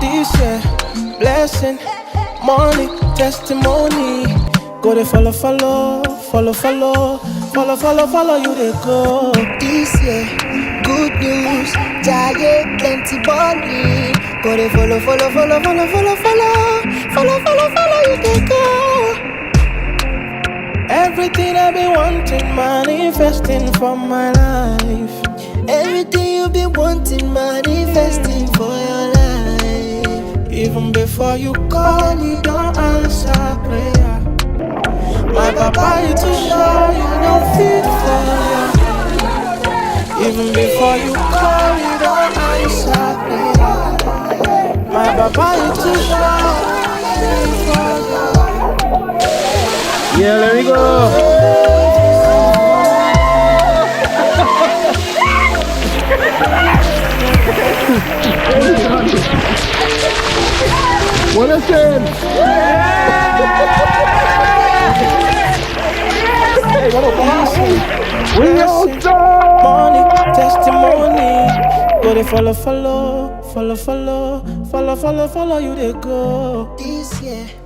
This year, blessing, money, testimony. Go to follow, you they go. This year, good news, giant plenty money. Go to follow, you can go. Everything I've been wanting, manifesting for my life. Everything you've been wanting, manifesting for your life. Even before you call, you don't answer prayer. My papa, you too sure you don't fit for you. Even before you call, you don't answer prayer. My papa, you too sure you for you. Yeah, let me go. What a sin! Hey, what a blessing! We all done! Money, testimony. Go they follow, you they go. This year.